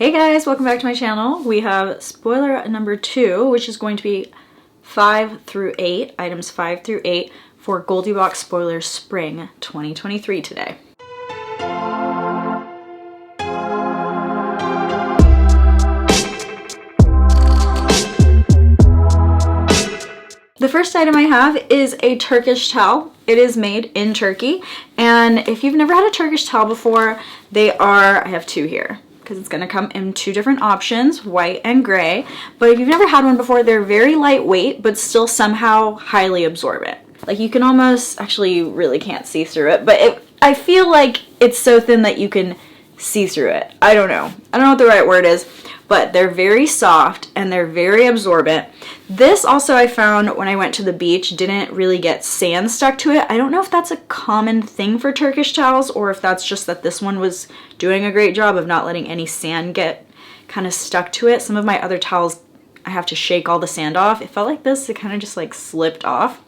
Hey guys, welcome back to my channel. We have spoiler number 2, which is going to be 5 through 8, items 5 through 8 for Goldie Box Spoilers Spring 2023 today. The first item I have is a Turkish towel. It is made in Turkey, and if you've never had a Turkish towel before, I have two here because it's going to come in two different options, white and gray. But if you've never had one before, they're very lightweight but still somehow highly absorbent. Like you can almost, actually you really can't see through it, but I feel like it's so thin that you can see through it. I don't know what the right word is, but they're very soft and they're very absorbent. This also I found when I went to the beach didn't really get sand stuck to it. I don't know if that's a common thing for Turkish towels or if that's just that this one was doing a great job of not letting any sand get kind of stuck to it. Some of my other towels, I have to shake all the sand off. It felt like this, it kind of just like slipped off.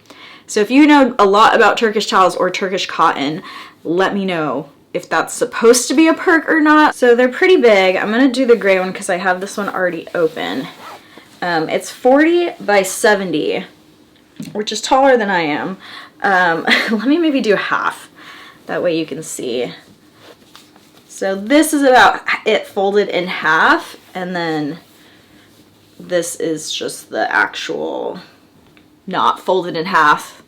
So if you know a lot about Turkish towels or Turkish cotton, let me know if that's supposed to be a perk or not. So they're pretty big. I'm gonna do the gray one because I have this one already open. It's 40 by 70, which is taller than I am. Let me maybe do half. That way you can see. So this is about it folded in half, and then this is just the actual not folded in half.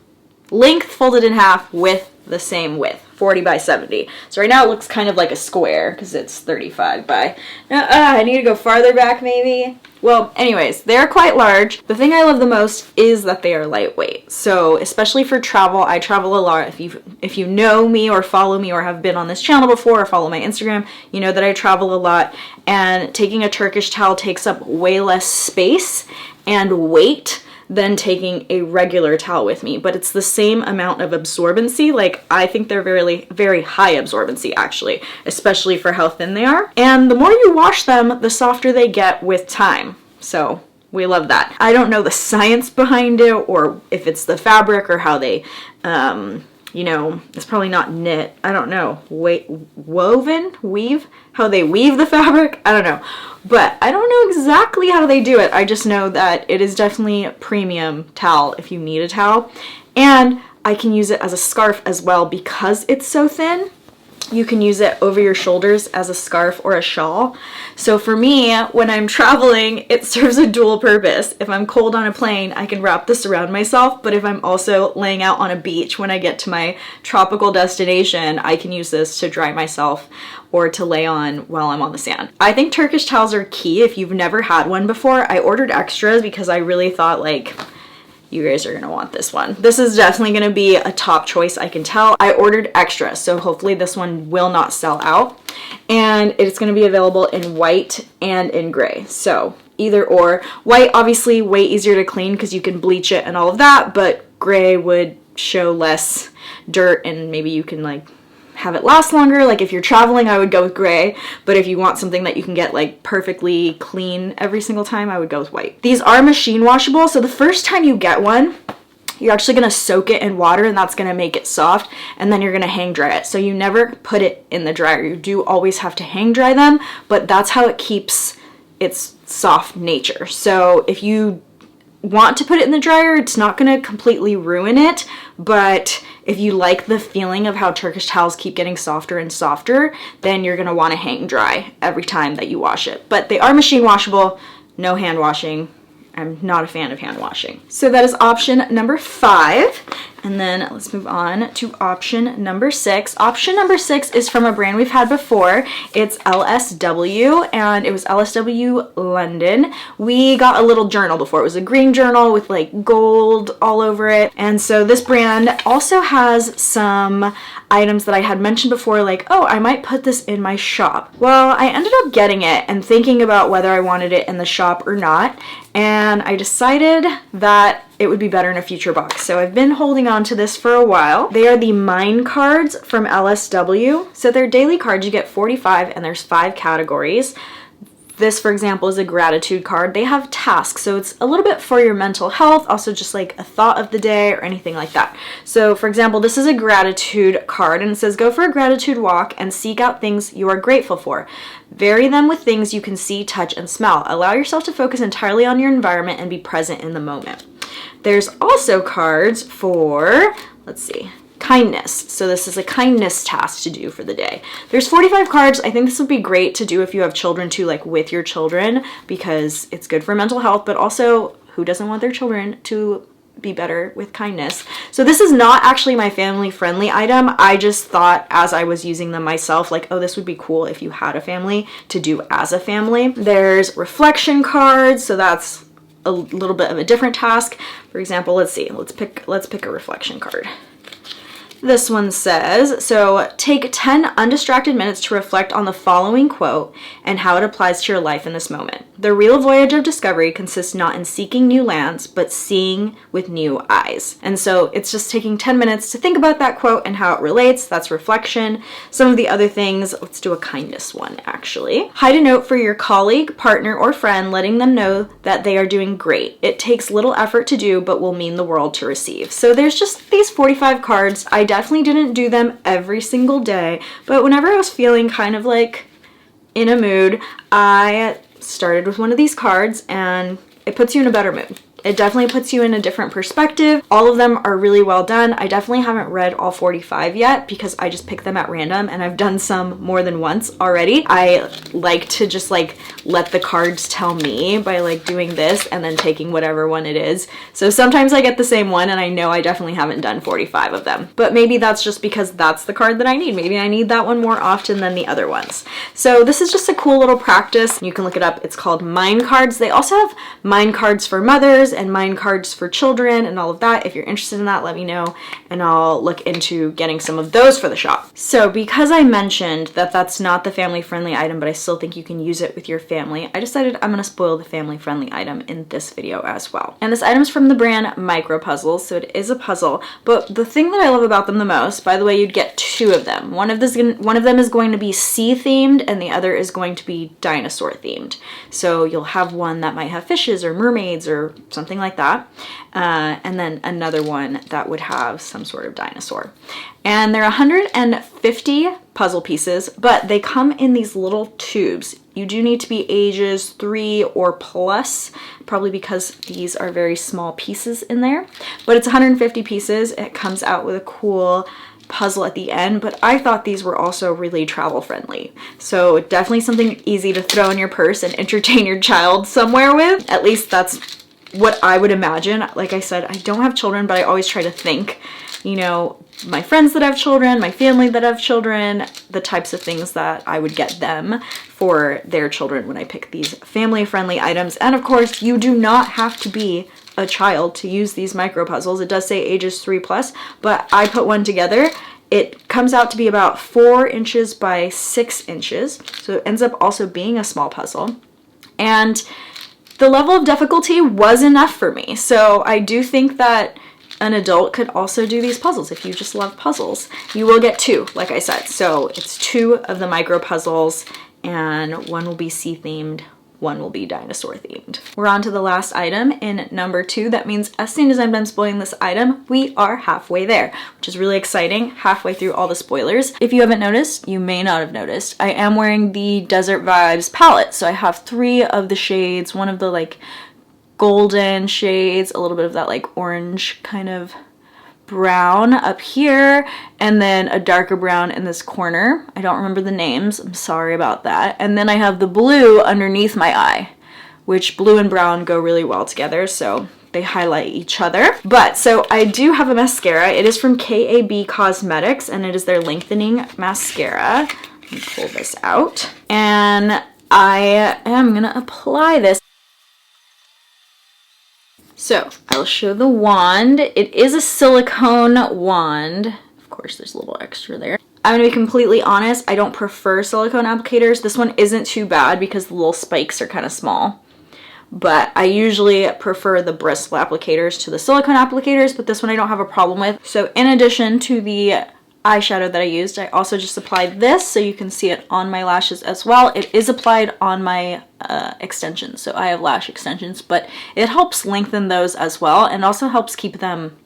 Length folded in half with the same width, 40 by 70. So right now it looks kind of like a square because it's 35 by, I need to go farther back maybe. Well, anyways, they're quite large. The thing I love the most is that they are lightweight. So especially for travel, I travel a lot. If you know me or follow me or have been on this channel before or follow my Instagram, you know that I travel a lot, and taking a Turkish towel takes up way less space and weight than taking a regular towel with me, but it's the same amount of absorbency. Like I think they're very, very high absorbency actually, especially for how thin they are. And the more you wash them, the softer they get with time. So we love that. I don't know the science behind it or if it's the fabric or how they, you know, it's probably not knit. I don't know. Weave? How they weave the fabric? I don't know. But I don't know exactly how they do it. I just know that it is definitely a premium towel if you need a towel. And I can use it as a scarf as well because it's so thin. You can use it over your shoulders as a scarf or a shawl. So for me, when I'm traveling, it serves a dual purpose. If I'm cold on a plane, I can wrap this around myself, but if I'm also laying out on a beach when I get to my tropical destination, I can use this to dry myself or to lay on while I'm on the sand. I think Turkish towels are key if you've never had one before. I ordered extras because I really thought like, you guys are gonna want this one. This is definitely gonna be a top choice, I can tell. I ordered extra, so hopefully this one will not sell out. And it's gonna be available in white and in gray. So either or. White, obviously way easier to clean because you can bleach it and all of that, but gray would show less dirt and maybe you can like have it last longer. Like if you're traveling, I would go with gray, but if you want something that you can get like perfectly clean every single time, I would go with white. These are machine washable, so the first time you get one, you're actually gonna soak it in water and that's gonna make it soft, and then you're gonna hang dry it. So you never put it in the dryer. You do always have to hang dry them, but that's how it keeps its soft nature. So if you want to put it in the dryer, it's not going to completely ruin it, but if you like the feeling of how Turkish towels keep getting softer and softer, then you're going to want to hang dry every time that you wash it. But they are machine washable, no hand washing. I'm not a fan of hand washing. So that is option number 5. And then let's move on to option number 6. Option number 6 is from a brand we've had before. It's LSW, and it was LSW London. We got a little journal before. It was a green journal with like gold all over it. And so this brand also has some items that I had mentioned before, like, oh, I might put this in my shop. Well, I ended up getting it and thinking about whether I wanted it in the shop or not. And I decided that it would be better in a future box. So I've been holding on to this for a while. They are the Mine cards from LSW. So they're daily cards. You get 45 and there's 5 categories. This, for example, is a gratitude card. They have tasks, so it's a little bit for your mental health, also just like a thought of the day or anything like that. So for example, this is a gratitude card, and it says, go for a gratitude walk and seek out things you are grateful for. Vary them with things you can see, touch, and smell. Allow yourself to focus entirely on your environment and be present in the moment. There's also cards for, let's see, kindness. So this is a kindness task to do for the day. There's 45 cards. I think this would be great to do if you have children too, like with your children, because it's good for mental health, but also who doesn't want their children to be better with kindness? So this is not actually my family friendly item. I just thought as I was using them myself, like, oh, this would be cool if you had a family to do as a family. There's reflection cards. So that's a little bit of a different task. For example, let's see, let's pick a reflection card. This one says, so take 10 undistracted minutes to reflect on the following quote and how it applies to your life in this moment. The real voyage of discovery consists not in seeking new lands, but seeing with new eyes. And so it's just taking 10 minutes to think about that quote and how it relates. That's reflection. Some of the other things, let's do a kindness one actually. Hide a note for your colleague, partner, or friend, letting them know that they are doing great. It takes little effort to do, but will mean the world to receive. So there's just these 45 cards. I definitely didn't do them every single day, but whenever I was feeling kind of like in a mood, I started with one of these cards and it puts you in a better mood. It definitely puts you in a different perspective. All of them are really well done. I definitely haven't read all 45 yet because I just picked them at random, and I've done some more than once already. I like to just like let the cards tell me by like doing this and then taking whatever one it is. So sometimes I get the same one and I know I definitely haven't done 45 of them, but maybe that's just because that's the card that I need. Maybe I need that one more often than the other ones. So this is just a cool little practice. You can look it up. It's called Mind Cards. They also have Mind Cards for mothers and Mind Cards for children and all of that. If you're interested in that, let me know and I'll look into getting some of those for the shop. So because I mentioned that that's not the family friendly item, but I still think you can use it with your family, I decided I'm going to spoil the family friendly item in this video as well. And this item is from the brand Micro Puzzles, so it is a puzzle, but the thing that I love about them the most, by the way, you'd get two of them. One of them is going to be sea themed and the other is going to be dinosaur themed. So you'll have one that might have fishes or mermaids or something like that, and then another one that would have some sort of dinosaur. And they're 150 puzzle pieces, but they come in these little tubes. You do need to be ages 3 or plus, probably because these are very small pieces in there, but it's 150 pieces. It comes out with a cool puzzle at the end, but I thought these were also really travel friendly. So definitely something easy to throw in your purse and entertain your child somewhere with. At least that's what I would imagine. Like I said, I don't have children, but I always try to think, you know, my friends that have children, my family that have children, the types of things that I would get them for their children when I pick these family friendly items. And of course, you do not have to be a child to use these micro puzzles. It does say ages 3 plus, but I put one together. It comes out to be about 4 inches by 6 inches. So it ends up also being a small puzzle. And the level of difficulty was enough for me. So I do think that an adult could also do these puzzles. If you just love puzzles, you will get 2, like I said. So it's 2 of the micro puzzles and one will be sea themed, one will be dinosaur themed. We're on to the last item in number 2. That means as soon as I'm done spoiling this item, we are halfway there, which is really exciting, halfway through all the spoilers. If you haven't noticed, you may not have noticed, I am wearing the Desert Vibes palette. So I have 3 of the shades, one of the like golden shades, a little bit of that like orange kind of brown up here, and then a darker brown in this corner. I don't remember the names, I'm sorry about that. And then I have the blue underneath my eye, which blue and brown go really well together, so they highlight each other. But so I do have a mascara. It is from KAB Cosmetics and it is their Lengthening mascara. Let me pull this out and I am gonna apply this. So I'll show the wand. It is a silicone wand. Of course, there's a little extra there. I'm gonna be completely honest, I don't prefer silicone applicators. This one isn't too bad because the little spikes are kind of small. But I usually prefer the bristle applicators to the silicone applicators, but this one I don't have a problem with. So in addition to the eyeshadow that I used. I also just applied this so you can see it on my lashes as well. It is applied on my extensions, so I have lash extensions, but it helps lengthen those as well and also helps keep them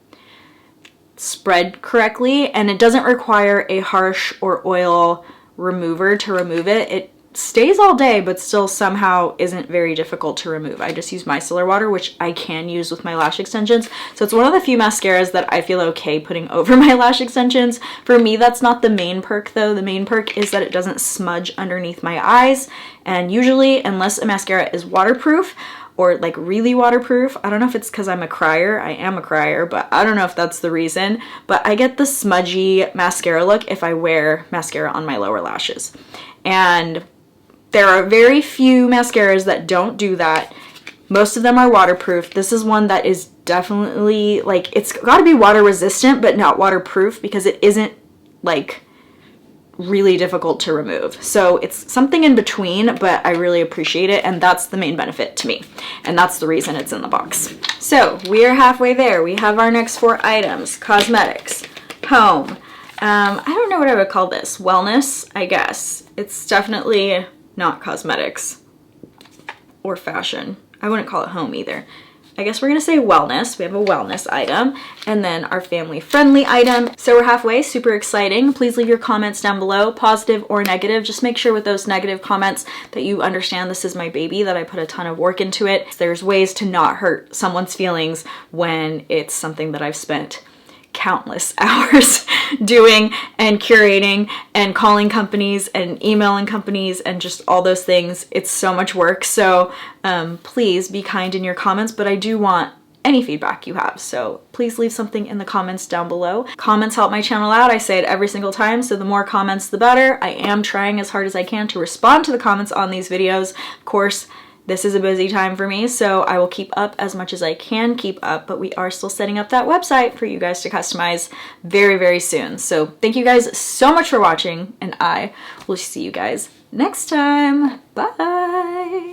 spread correctly, and it doesn't require a harsh or oil remover to remove it. It stays all day but still somehow isn't very difficult to remove. I just use micellar water, which I can use with my lash extensions, so it's one of the few mascaras that I feel okay putting over my lash extensions. For me, that's not the main perk though. The main perk is that it doesn't smudge underneath my eyes, and usually, unless a mascara is waterproof or like really waterproof, I don't know if it's because I'm a crier, I am a crier, but I don't know if that's the reason, but I get the smudgy mascara look if I wear mascara on my lower lashes. And there are very few mascaras that don't do that. Most of them are waterproof. This is one that is definitely, like, it's got to be water resistant but not waterproof because it isn't like really difficult to remove. So it's something in between, but I really appreciate it, and that's the main benefit to me, and that's the reason it's in the box. So we are halfway there. We have our next 4 items: cosmetics, home, I don't know what I would call this, wellness, I guess. It's definitely not cosmetics or fashion. I wouldn't call it home either. I guess we're gonna say wellness. We have a wellness item, and then our family-friendly item. So we're halfway, super exciting. Please leave your comments down below, positive or negative. Just make sure with those negative comments that you understand this is my baby, that I put a ton of work into it. There's ways to not hurt someone's feelings when it's something that I've spent countless hours doing and curating and calling companies and emailing companies and just all those things. It's so much work. So please be kind in your comments, but I do want any feedback you have. So please leave something in the comments down below. Comments help my channel out. I say it every single time, so the more comments, the better. I am trying as hard as I can to respond to the comments on these videos. Of course, this is a busy time for me, so I will keep up as much as I can keep up, but we are still setting up that website for you guys to customize very, very soon. So thank you guys so much for watching, and I will see you guys next time. Bye!